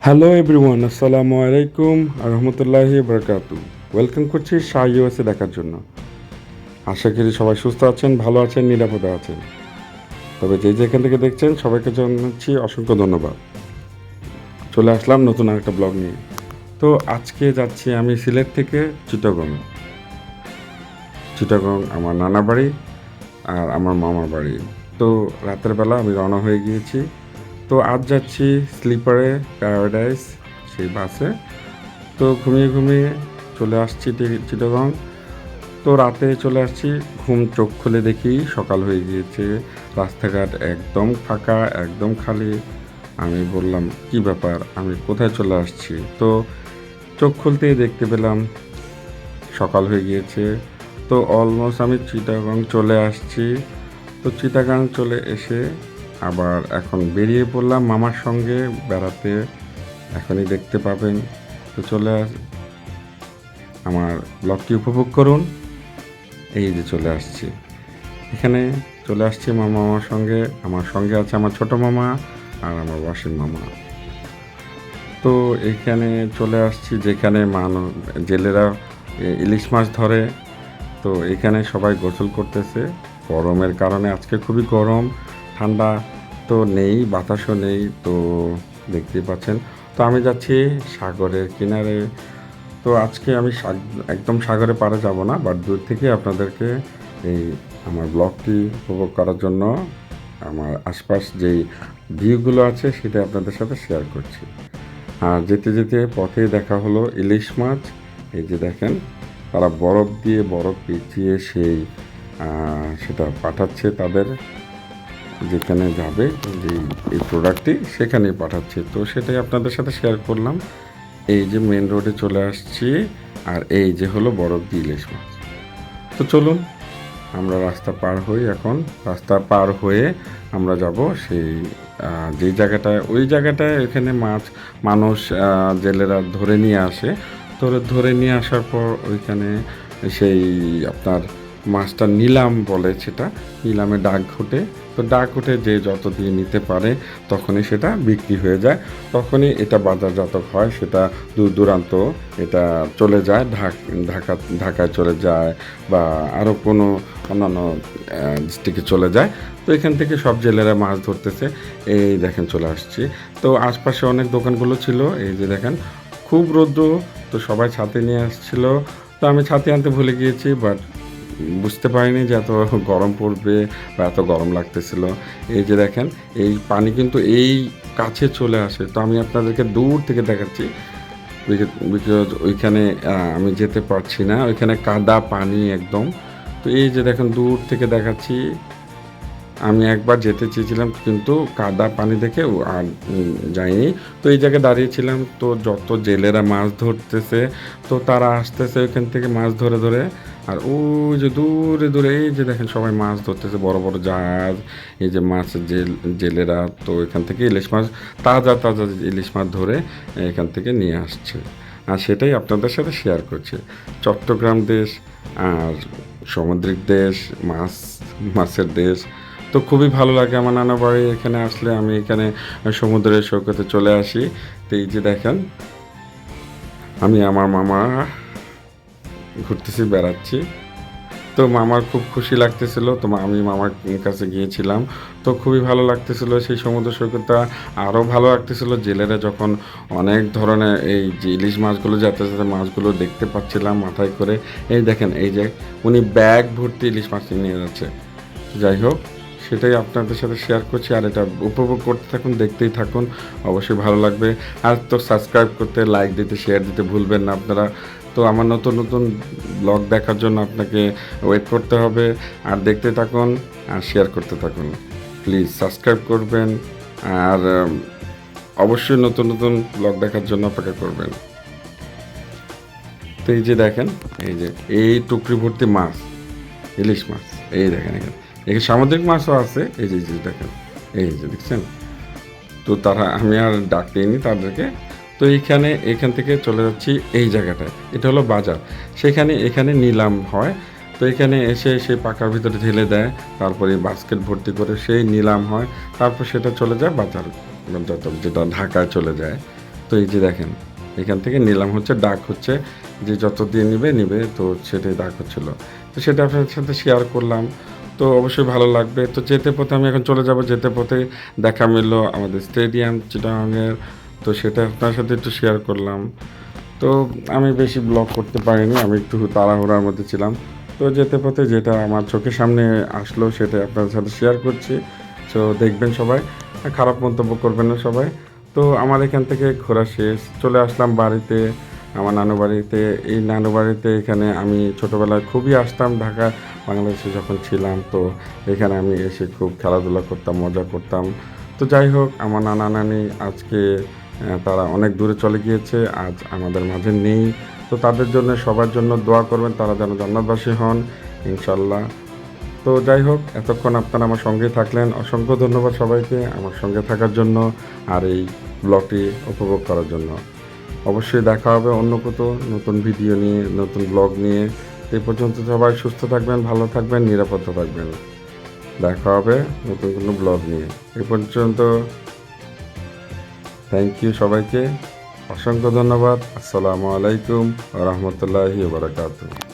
Hello everyone, আসসালামু আলাইকুম রহমতুল্লাহি বারাকাতু। ওয়েলকাম করছি শাহ ইউএসএ দেখার জন্য। আশা করি সবাই সুস্থ আছেন, ভালো আছেন, নিরাপদে আছেন। তবে যে যেখান থেকে দেখছেন সবাইকে জানাচ্ছি অসংখ্য ধন্যবাদ। চলে আসলাম নতুন আরেকটা ব্লগ নিয়ে। তো আজকে যাচ্ছি আমি সিলেট থেকে চিটাগং। চিটাগং আমার নানা বাড়ি আর আমার মামার বাড়ি। তো রাতের বেলা আমি রওনা হয়ে গিয়েছি। তো আজ যাচ্ছি স্লিপারে প্যারাডাইস সেই বাসে। তো ঘুমিয়ে ঘুমিয়ে চলে আসছি চিটাগং। তো রাতে চলে আসছি, ঘুম চোখ খুলে দেখি সকাল হয়ে গিয়েছে, রাস্তাঘাট একদম ফাঁকা, একদম খালি। আমি বললাম কি ব্যাপার, আমি কোথায় চলে আসছি? তো চোখ খুলতেই দেখতে পেলাম সকাল হয়ে গিয়েছে। তো অলমোস্ট আমি চিটাগং চলে আসছি। তো চিটাগাং চলে এসে আবার এখন বেরিয়ে পড়লাম মামার সঙ্গে বেড়াতে। এখনই দেখতে পাবেন। তো আমার ব্লগটি উপভোগ করুন। এই যে চলে আসছি, এখানে চলে আসছি মামার সঙ্গে। আমার সঙ্গে আছে আমার ছোট মামা আর আমার ওয়াসিম মামা। তো এখানে চলে আসছি যেখানে জেলেরা ইলিশ মাছ ধরে। তো এখানে সবাই গোসল করতেছে গরমের কারণে। আজকে খুবই গরম, ঠান্ডা তো নেই, বাতাসও নেই। তো দেখতেই পাচ্ছেন। তো আমি যাচ্ছি সাগরের কিনারে। তো আজকে আমি একদম সাগরে পাড়ে যাব না, বাট দূর থেকে আপনাদেরকে এই আমার ব্লগটি উপভোগ করার জন্য আমার আশপাশ যেই ভিউগুলো আছে সেটা আপনাদের সাথে শেয়ার করছি। আর যেতে যেতে পথে দেখা হলো ইলিশ মাছ। এই যে দেখেন, তারা বরফ দিয়ে বরফ পিছিয়ে সেই সেটা পাঠাচ্ছে তাদের যেখানে যাবে, যে এই প্রোডাক্টটি সেখানেই পাঠাচ্ছে। তো সেটাই আপনাদের সাথে শেয়ার করলাম। এই যে মেন রোডে চলে আসছি, আর এই যে হলো বরফ দিয়ে ইলিশ মাছ। তো চলুন আমরা রাস্তা পার হই। এখন রাস্তা পার হয়ে আমরা যাব সেই যেই জায়গাটায়, ওই জায়গাটায় এখানে মানুষ জেলেরা ধরে নিয়ে আসে। ধরে নিয়ে আসার পর ওইখানে সেই আপনার মাছটা নিলাম বলে, সেটা নিলামে ডাক ঘটে। তো ডাক উঠে যে যত দিয়ে নিতে পারে তখনই সেটা বিক্রি হয়ে যায়। তখনই এটা বাজারজাত হয়, সেটা দূর দূরান্ত এটা চলে যায়, ঢাকায় চলে যায় বা আরও কোনো অন্যান্য ডিস্ট্রিক্টে চলে যায়। তো এখান থেকে সব জেলেরা মাছ ধরতেছে। এই দেখেন চলে আসছি। তো আশপাশে অনেক দোকানগুলো ছিল। এই যে দেখেন খুব রৌদ্র, তো সবাই ছাতি নিয়ে আসছিল। তো আমি ছাতি আনতে ভুলে গিয়েছি, বাট বুঝতে পারিনি যে এত গরম পড়বে বা এত গরম লাগতেছিল। এই যে দেখেন এই পানি কিন্তু এই কাছে চলে আসে। তো আমি আপনাদেরকে দূর থেকে দেখাচ্ছি, বিকজ ওইখানে আমি যেতে পারছি না, ওইখানে কাদা পানি একদম। তো এই যে দেখেন দূর থেকে দেখাচ্ছি। আমি একবার যেতে চেয়েছিলাম কিন্তু কাদা পানি দেখে আর যাইনি। তো এই জায়গায় দাঁড়িয়েছিলাম, তো যত জেলেরা মাছ ধরতেছে, তো তারা আসতেছে ওইখান থেকে মাছ ধরে ধরে। আর ওই যে দূরে দূরে এই যে দেখেন সবাই মাছ ধরতেছে, বড় বড় জাহাজ। এই যে জেলেরা তো এখান থেকে ইলিশ মাছ, তাজা তাজা ইলিশ মাছ ধরে এখান থেকে নিয়ে আসছে। আর সেটাই আপনাদের সাথে শেয়ার করছি। চট্টগ্রাম দেশ আর সামুদ্রিক দেশ, মাছের দেশ। তো খুবই ভালো লাগে আমার নানা বাড়ি। এখানে আসলে আমি এখানে সমুদ্রের সৈকতে চলে আসি। তো এই যে দেখেন আমি আমার মামা ঘুরতেছি, বেড়াচ্ছি। তো মামার খুব খুশি লাগতেছিল। তো আমি মামার কাছে গিয়েছিলাম। তো খুবই ভালো লাগতেছিল সেই সমুদ্র সৈকতটা। আরও ভালো লাগতেছিল জেলেরা যখন অনেক ধরনের এই যে ইলিশ মাছগুলো যাতে যাতে মাছগুলো দেখতে পাচ্ছিলাম মাথায় করে। এই দেখেন এই যে উনি ব্যাগ ভর্তি ইলিশ মাছ নিয়ে যাচ্ছে। যাই হোক, সেটাই আপনাদের সাথে শেয়ার করছি। আর এটা উপভোগ করতে থাকুন, দেখতেই থাকুন, অবশ্যই ভালো লাগবে। আর তো সাবস্ক্রাইব করতে, লাইক দিতে, শেয়ার দিতে ভুলবেন না আপনারা। তো আমার নতুন নতুন ব্লগ দেখার জন্য আপনাকে ওয়েট করতে হবে। আর দেখতে থাকুন আর শেয়ার করতে থাকুন। প্লিজ সাবস্ক্রাইব করবেন। আর অবশ্যই নতুন নতুন ব্লগ দেখার জন্য অপেক্ষা করবেন। তো এই যে দেখেন এই টুকরি ভর্তি মাছ, ইলিশ মাছ। এই দেখেন এখানে সামুদ্রিক মাছও আছে। এই যে দেখেন, এই যে দেখছেন। তো আমি আর ডাকিনি তাদেরকে। তো এখান থেকে চলে যাচ্ছি এই জায়গাটায়, এটা হলো বাজার। এখানে নিলাম হয়। তো এখানে এসে সেই পাকার ভিতরে ঢেলে দেয়, তারপরে বাস্কেট ভর্তি করে সেই নিলাম হয়। তারপর সেটা চলে যায় বাজার, যেটা ঢাকায় চলে যায়। তো এই যে দেখেন এখান থেকে নিলাম হচ্ছে ডাক হচ্ছে যে যত দিয়ে নিবে তো সেটাই ডাক হচ্ছিলো। তো সেটা আপনার সাথে শেয়ার করলাম। তো অবশ্যই ভালো লাগবে। তো যেতে পথে আমি এখন চলে যাব। যেতে পথে দেখা মিললো আমাদের স্টেডিয়াম চিটাগাংয়ের। তো সেটা আপনার সাথে একটু শেয়ার করলাম। তো আমি বেশি ব্লগ করতে পারিনি। আমি একটু তাড়াহুড়ার মধ্যে ছিলাম। তো যেতে পথে যেটা আমার চোখের সামনে আসলো সেটা আপনাদের সাথে শেয়ার করছি। তো দেখবেন সবাই। খারাপ মন্তব্য করবেন না সবাই। তো আমার এখান থেকে ঘোরা শেষ। চলে আসলাম বাড়িতে, আমার নানু বাড়িতে। এই নানু বাড়িতে এখানে আমি ছোটোবেলায় খুবই আসতাম ঢাকা বাংলাদেশে যখন ছিলাম। তো এখানে আমি এসে খুব খেলাধুলা করতাম, মজা করতাম। তো যাই হোক আমার নানা নানি আজকে তারা অনেক দূরে চলে গিয়েছে, আজ আমাদের মাঝে নেই। তো তাদের জন্য সবার জন্য দোয়া করবেন, তারা যেন জান্নাতবাসী হন ইনশাল্লাহ। তো যাই হোক এতক্ষণ আপনারা আমার সঙ্গেই থাকলেন। অসংখ্য ধন্যবাদ সবাইকে আমার সঙ্গে থাকার জন্য আর এই ব্লগটি উপভোগ করার জন্য। অবশ্যই দেখা হবে অন্য কোথাও নতুন ভিডিও নিয়ে, নতুন ব্লগ নিয়ে। এই পর্যন্ত সবাই সুস্থ থাকবেন, ভালো থাকবেন, নিরাপদ থাকবেন। দেখা হবে নতুন কোনো ব্লগ নিয়ে। এই পর্যন্ত থ্যাংক ইউ সবাইকে, অসংখ্য ধন্যবাদ। আসসালামু আলাইকুম ওয়া রাহমাতুল্লাহি ওয়া বারাকাতুহু।